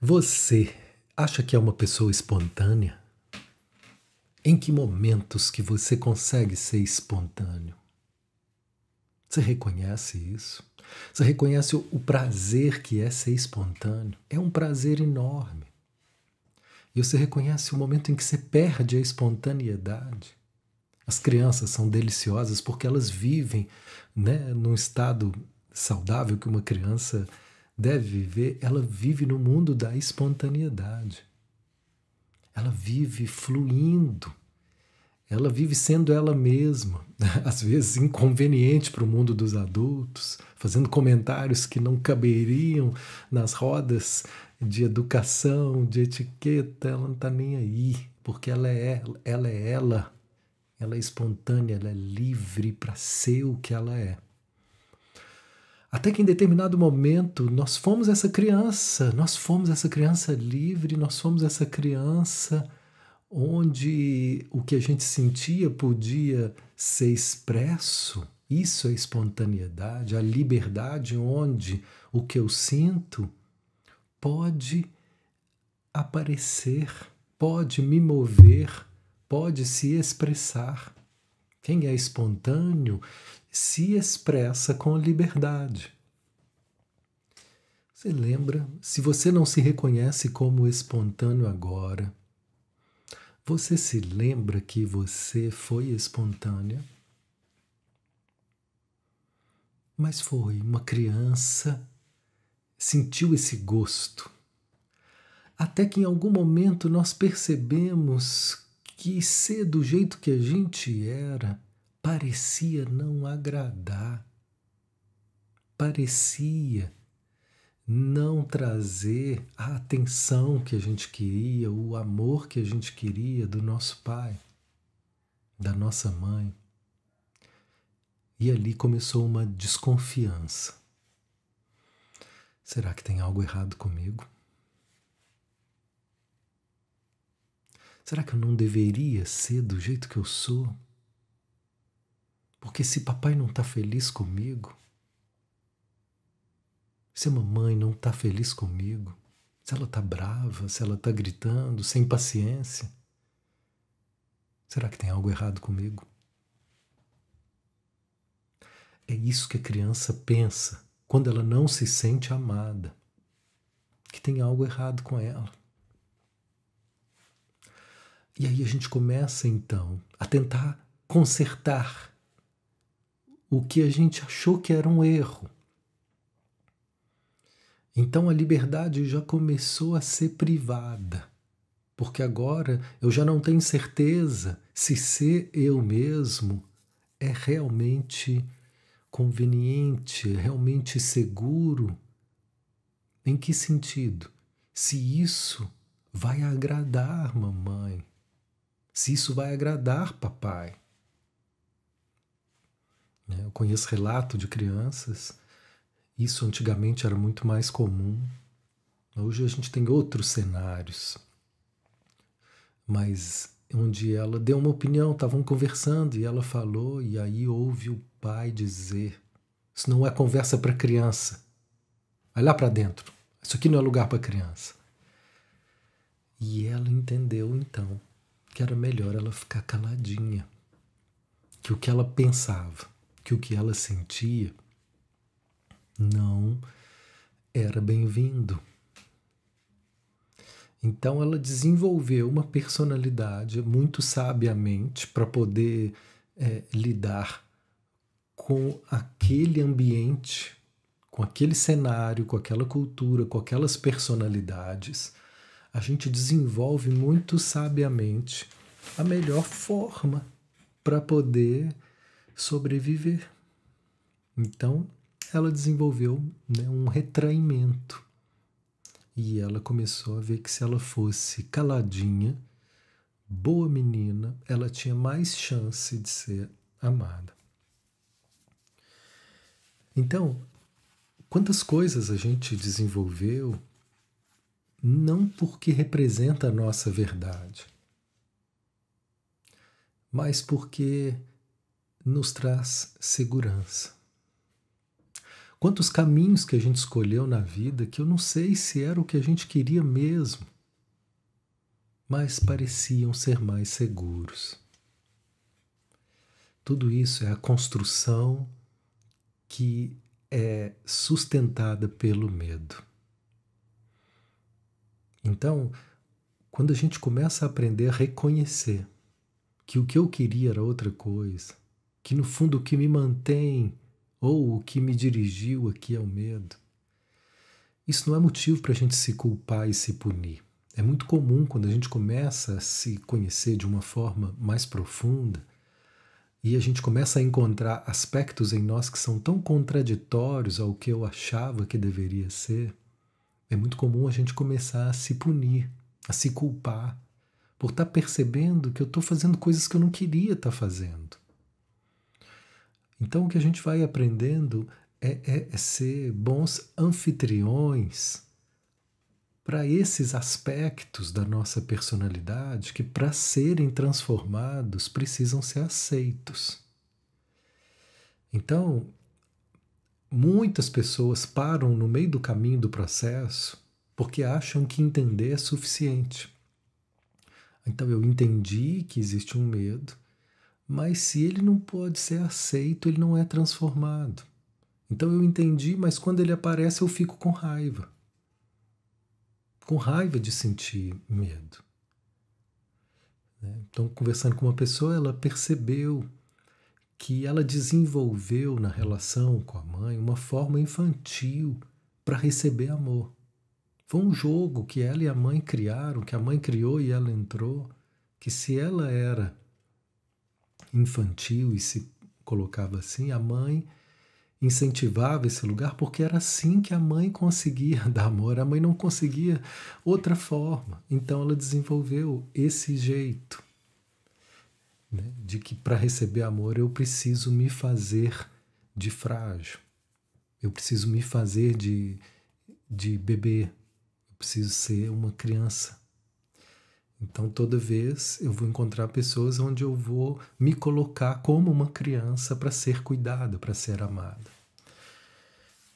Você acha que é uma pessoa espontânea? Em que momentos que você consegue ser espontâneo? Você reconhece isso? Você reconhece o prazer que é ser espontâneo? É um prazer enorme. E você reconhece o momento em que você perde a espontaneidade? As crianças são deliciosas porque elas vivem, num estado saudável que uma criança deve viver. Ela vive no mundo da espontaneidade. Ela vive fluindo. Ela vive sendo ela mesma, às vezes inconveniente para o mundo dos adultos, fazendo comentários que não caberiam nas rodas de educação, de etiqueta. Ela não está nem aí, porque ela é ela. Ela é espontânea, ela é livre para ser o que ela é. Até que em determinado momento nós fomos essa criança livre, nós fomos essa criança onde o que a gente sentia podia ser expresso. Isso é espontaneidade, a liberdade onde o que eu sinto pode aparecer, pode me mover, pode se expressar. Quem é espontâneo se expressa com liberdade. Você lembra? Se você não se reconhece como espontâneo agora, você se lembra que você foi espontânea? Mas foi uma criança, sentiu esse gosto. Até que em algum momento nós percebemos que ser do jeito que a gente era parecia não agradar. Parecia não trazer a atenção que a gente queria, o amor que a gente queria do nosso pai, da nossa mãe. E ali começou uma desconfiança. Será que tem algo errado comigo? Será que eu não deveria ser do jeito que eu sou? Porque se papai não está feliz comigo, se a mamãe não está feliz comigo, se ela está brava, se ela está gritando, sem paciência, será que tem algo errado comigo? É isso que a criança pensa quando ela não se sente amada, que tem algo errado com ela. E aí a gente começa então a tentar consertar o que a gente achou que era um erro. Então a liberdade já começou a ser privada, porque agora eu já não tenho certeza se ser eu mesmo é realmente conveniente, é realmente seguro. Em que sentido? Se isso vai agradar mamãe, se isso vai agradar papai. Eu conheço relato de crianças. Isso antigamente era muito mais comum. Hoje a gente tem outros cenários. Mas onde ela deu uma opinião, estavam conversando e ela falou, e aí ouve o pai dizer: isso não é conversa para criança. Vai lá para dentro. Isso aqui não é lugar para criança. E ela entendeu então que era melhor ela ficar caladinha. Que o que ela pensava, que o que ela sentia não era bem-vindo. Então ela desenvolveu uma personalidade muito sabiamente para poder lidar com aquele ambiente, com aquele cenário, com aquela cultura, com aquelas personalidades. A gente desenvolve muito sabiamente a melhor forma para poder sobreviver. Então ela desenvolveu um retraimento. E ela começou a ver que se ela fosse caladinha, boa menina, ela tinha mais chance de ser amada. Então, quantas coisas a gente desenvolveu não porque representa a nossa verdade, mas porque nos traz segurança. Quantos caminhos que a gente escolheu na vida que eu não sei se era o que a gente queria mesmo, mas pareciam ser mais seguros. Tudo isso é a construção que é sustentada pelo medo. Então, quando a gente começa a aprender a reconhecer que o que eu queria era outra coisa, que no fundo o que me mantém ou o que me dirigiu aqui é o medo, isso não é motivo para a gente se culpar e se punir. É muito comum quando a gente começa a se conhecer de uma forma mais profunda e a gente começa a encontrar aspectos em nós que são tão contraditórios ao que eu achava que deveria ser, é muito comum a gente começar a se punir, a se culpar, por estar percebendo que eu estou fazendo coisas que eu não queria estar fazendo. Então o que a gente vai aprendendo é ser bons anfitriões para esses aspectos da nossa personalidade que, para serem transformados, precisam ser aceitos. Então, muitas pessoas param no meio do caminho do processo porque acham que entender é suficiente. Então, eu entendi que existe um medo, mas se ele não pode ser aceito, ele não é transformado. Então, eu entendi, mas quando ele aparece, eu fico com raiva. Com raiva de sentir medo. Então, conversando com uma pessoa, ela percebeu que ela desenvolveu na relação com a mãe uma forma infantil para receber amor. Foi um jogo que ela e a mãe criaram, que a mãe criou e ela entrou, que se ela era infantil e se colocava assim, a mãe incentivava esse lugar porque era assim que a mãe conseguia dar amor, a mãe não conseguia outra forma. Então ela desenvolveu esse jeito, né, de que para receber amor eu preciso me fazer de frágil, eu preciso me fazer de bebê, eu preciso ser uma criança. Então toda vez eu vou encontrar pessoas onde eu vou me colocar como uma criança para ser cuidada, para ser amada.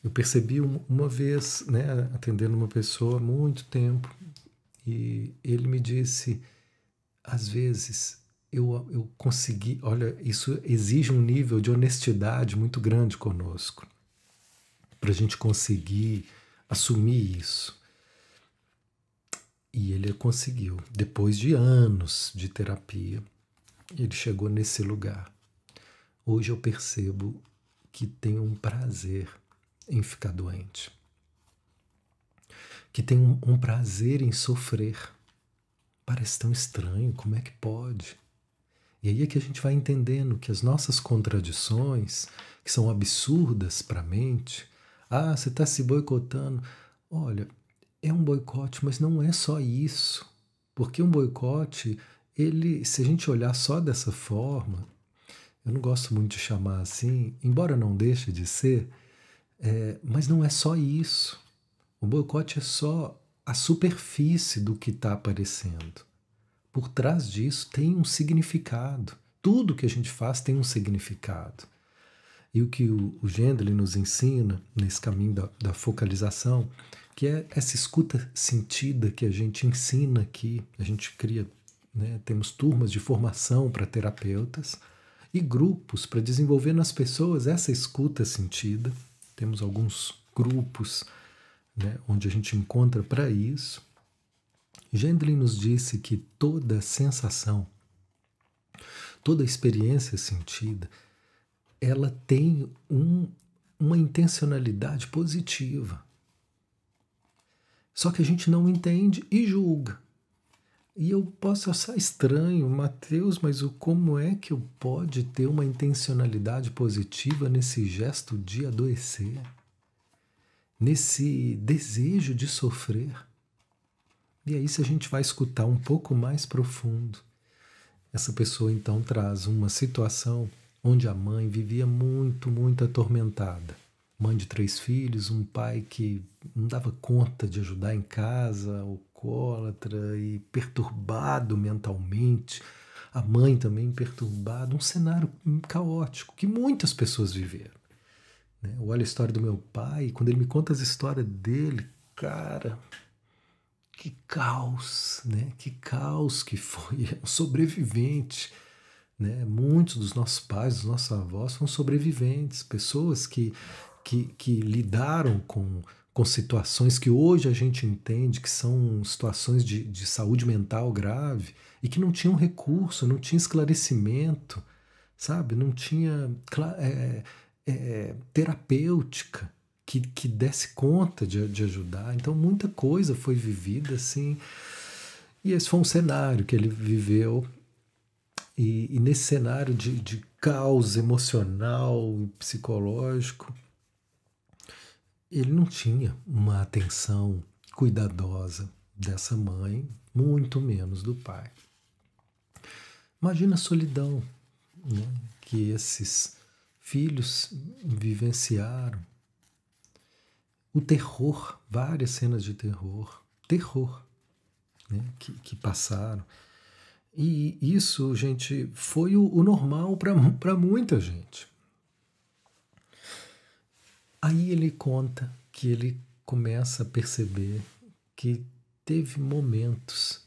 Eu percebi uma vez, né, atendendo uma pessoa há muito tempo, e ele me disse, às vezes eu consegui, olha, isso exige um nível de honestidade muito grande conosco, para a gente conseguir assumir isso. E ele conseguiu, depois de anos de terapia, ele chegou nesse lugar. Hoje eu percebo que tem um prazer em ficar doente, que tem um prazer em sofrer. Parece tão estranho, como é que pode? E aí é que a gente vai entendendo que as nossas contradições, que são absurdas para a mente, você está se boicotando. Olha, é um boicote, mas não é só isso. Porque um boicote, se a gente olhar só dessa forma, eu não gosto muito de chamar assim, embora não deixe de ser, mas não é só isso. O boicote é só a superfície do que está aparecendo. Por trás disso tem um significado. Tudo que a gente faz tem um significado. E o que o Gendlin nos ensina nesse caminho da focalização, que é essa escuta sentida que a gente ensina aqui, a gente cria, né, temos turmas de formação para terapeutas e grupos para desenvolver nas pessoas essa escuta sentida. Temos alguns grupos, né, onde a gente encontra para isso. Gendlin nos disse que toda sensação, toda experiência sentida, ela tem uma intencionalidade positiva. Só que a gente não entende e julga. E eu posso achar estranho, Mateus, mas como é que eu pode ter uma intencionalidade positiva nesse gesto de adoecer? Nesse desejo de sofrer? E aí, se a gente vai escutar um pouco mais profundo, essa pessoa então traz uma situação onde a mãe vivia muito, muito atormentada. Mãe de 3 filhos, um pai que não dava conta de ajudar em casa, alcoólatra e perturbado mentalmente. A mãe também perturbada, um cenário caótico que muitas pessoas viveram. né? Olha a história do meu pai, quando ele me conta as histórias dele, cara, que caos, né? Que caos que foi, um sobrevivente, né? Muitos dos nossos pais, dos nossos avós são sobreviventes, pessoas que lidaram com situações que hoje a gente entende que são situações de saúde mental grave e que não tinham recurso, não tinha esclarecimento, sabe? Não tinha terapêutica que desse conta de ajudar. Então muita coisa foi vivida assim. E esse foi um cenário que ele viveu. E nesse cenário de caos emocional e psicológico, ele não tinha uma atenção cuidadosa dessa mãe, muito menos do pai. Imagina a solidão, né, que esses filhos vivenciaram. O terror, várias cenas de terror, né, que passaram. E isso, gente, foi o normal para muita gente. Aí ele conta que ele começa a perceber que teve momentos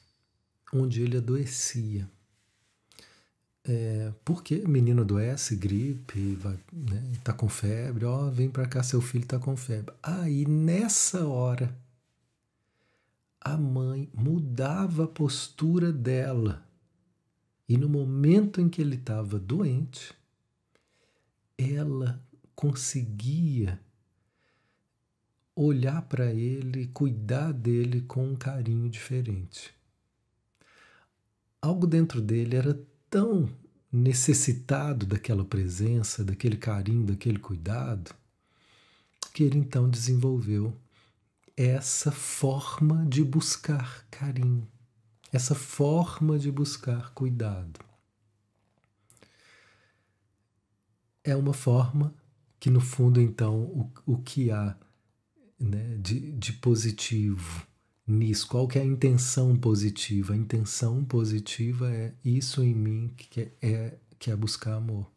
onde ele adoecia. Porque o menino adoece, gripe, vai, né, tá com febre, ó, vem para cá, seu filho tá com febre. Aí nessa hora a mãe mudava a postura dela. E no momento em que ele estava doente, ela conseguia olhar para ele, cuidar dele com um carinho diferente. Algo dentro dele era tão necessitado daquela presença, daquele carinho, daquele cuidado, que ele então desenvolveu essa forma de buscar carinho, essa forma de buscar cuidado. É uma forma que, no fundo, então, o que há, né, de positivo nisso? Qual que é a intenção positiva? A intenção positiva é isso em mim que é buscar amor.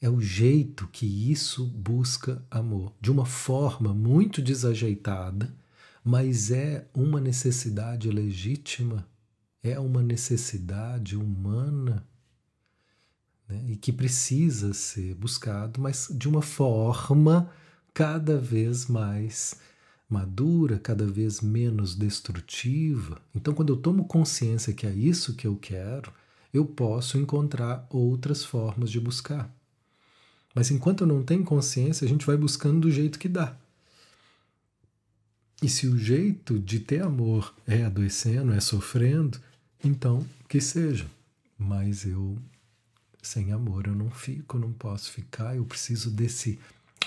É o jeito que isso busca amor. De uma forma muito desajeitada, mas é uma necessidade legítima, é uma necessidade humana, né, e que precisa ser buscado, mas de uma forma cada vez mais madura, cada vez menos destrutiva. Então, quando eu tomo consciência que é isso que eu quero, eu posso encontrar outras formas de buscar. Mas enquanto eu não tenho consciência, a gente vai buscando do jeito que dá. E se o jeito de ter amor é adoecendo, é sofrendo, então que seja. Mas eu, sem amor, eu não fico, não posso ficar, eu preciso desse...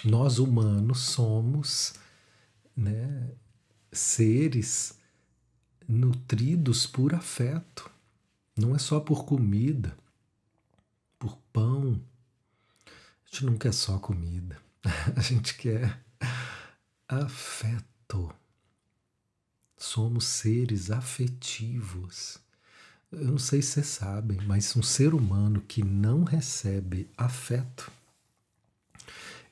Nós humanos somos, né, seres nutridos por afeto. Não é só por comida, por pão. A gente não quer só comida, a gente quer afeto. Somos seres afetivos. Eu não sei se vocês sabem, mas um ser humano que não recebe afeto,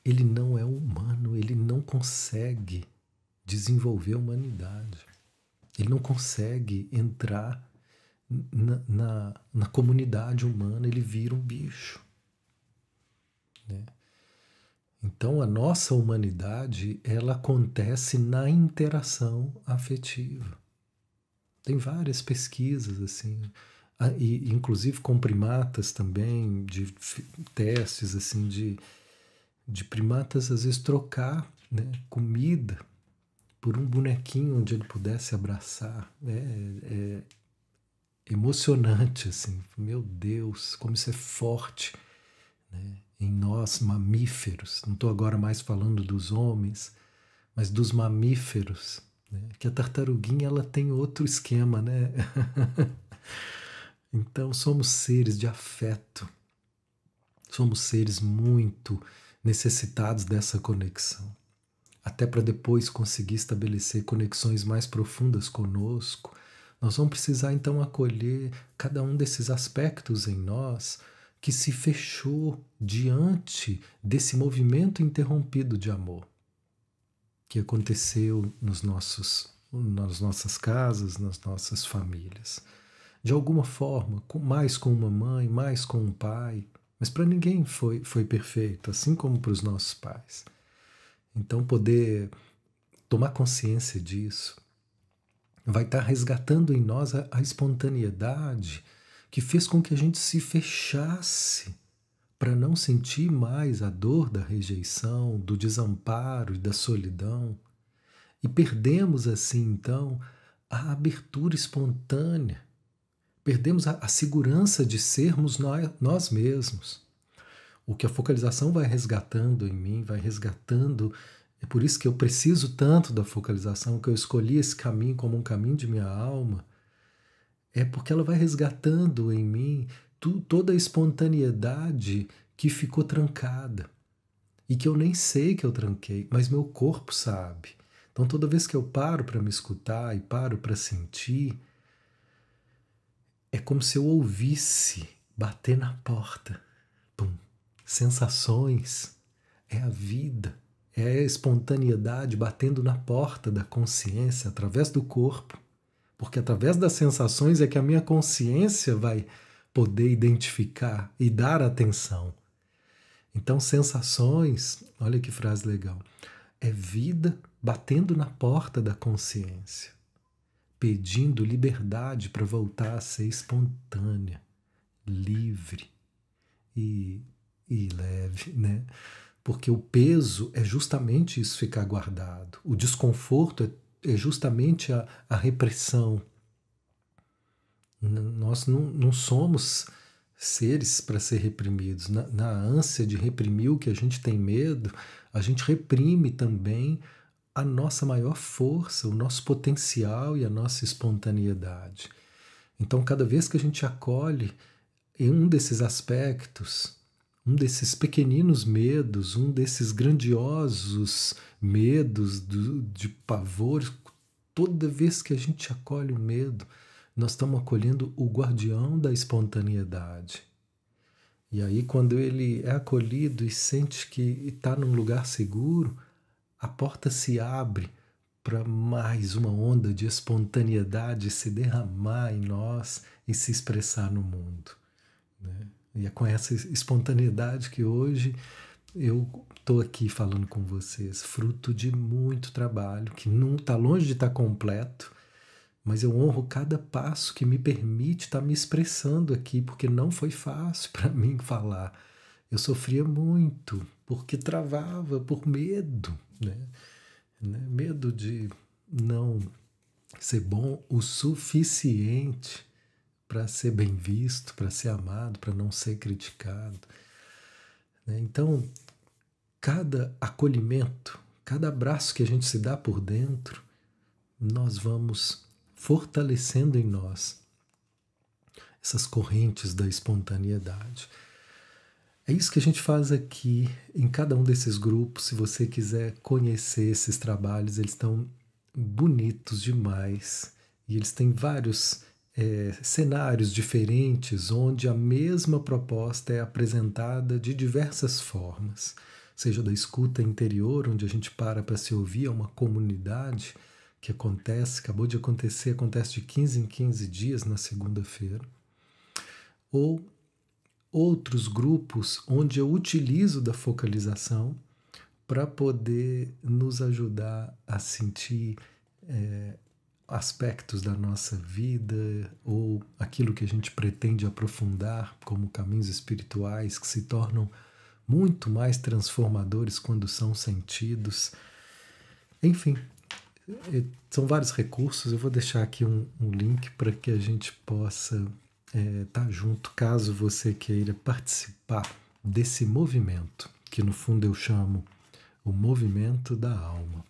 ele não é humano, ele não consegue desenvolver a humanidade. Ele não consegue entrar na comunidade humana, ele vira um bicho, né? Então a nossa humanidade, ela acontece na interação afetiva. Tem várias pesquisas assim, e inclusive com primatas também, de testes assim de primatas às vezes trocar, né, comida por um bonequinho onde ele pudesse abraçar. É emocionante assim. Meu Deus, como isso é forte, né, em nós mamíferos. Não estou agora mais falando dos homens, mas dos mamíferos, né? Que a tartaruguinha ela tem outro esquema, né? Então somos seres de afeto, somos seres muito necessitados dessa conexão, até para depois conseguir estabelecer conexões mais profundas conosco. Nós vamos precisar então acolher cada um desses aspectos em nós que se fechou diante desse movimento interrompido de amor que aconteceu nas nossas casas, nas nossas famílias. De alguma forma, mais com uma mãe, mais com um pai, mas para ninguém foi perfeito, assim como para os nossos pais. Então, poder tomar consciência disso vai estar resgatando em nós a espontaneidade que fez com que a gente se fechasse para não sentir mais a dor da rejeição, do desamparo e da solidão. E perdemos assim, então, a abertura espontânea. Perdemos a segurança de sermos nós mesmos. O que a focalização vai resgatando em mim, vai resgatando. É por isso que eu preciso tanto da focalização, que eu escolhi esse caminho como um caminho de minha alma. É porque ela vai resgatando em mim toda a espontaneidade que ficou trancada. E que eu nem sei que eu tranquei, mas meu corpo sabe. Então toda vez que eu paro para me escutar e paro para sentir, é como se eu ouvisse bater na porta. Pum. Sensações, é a vida, é a espontaneidade batendo na porta da consciência através do corpo. Porque através das sensações é que a minha consciência vai poder identificar e dar atenção. Então, sensações, olha que frase legal, é vida batendo na porta da consciência, pedindo liberdade para voltar a ser espontânea, livre e leve, né? Porque o peso é justamente isso ficar guardado, o desconforto é justamente a repressão. Nós não somos seres para ser reprimidos. Na ânsia de reprimir o que a gente tem medo, a gente reprime também a nossa maior força, o nosso potencial e a nossa espontaneidade. Então, cada vez que a gente acolhe em um desses aspectos, um desses pequeninos medos, um desses grandiosos medos de pavor, toda vez que a gente acolhe o medo, nós estamos acolhendo o guardião da espontaneidade. E aí, quando ele é acolhido e sente que está num lugar seguro, a porta se abre para mais uma onda de espontaneidade se derramar em nós e se expressar no mundo, né? E é com essa espontaneidade que hoje eu estou aqui falando com vocês, fruto de muito trabalho, que não está longe de estar completo, mas eu honro cada passo que me permite estar me expressando aqui, porque não foi fácil para mim falar. Eu sofria muito, porque travava por medo, né? Medo de não ser bom o suficiente para ser bem visto, para ser amado, para não ser criticado. Então, cada acolhimento, cada abraço que a gente se dá por dentro, nós vamos fortalecendo em nós essas correntes da espontaneidade. É isso que a gente faz aqui em cada um desses grupos. Se você quiser conhecer esses trabalhos, eles estão bonitos demais e eles têm vários cenários diferentes onde a mesma proposta é apresentada de diversas formas, seja da escuta interior, onde a gente para se ouvir, é uma comunidade que acontece, acabou de acontecer, acontece de 15 em 15 dias na segunda-feira, ou outros grupos onde eu utilizo da focalização para poder nos ajudar a sentir aspectos da nossa vida ou aquilo que a gente pretende aprofundar como caminhos espirituais que se tornam muito mais transformadores quando são sentidos. Enfim, são vários recursos. Eu vou deixar aqui um link para que a gente possa estar junto, caso você queira participar desse movimento, que no fundo eu chamo o movimento da alma.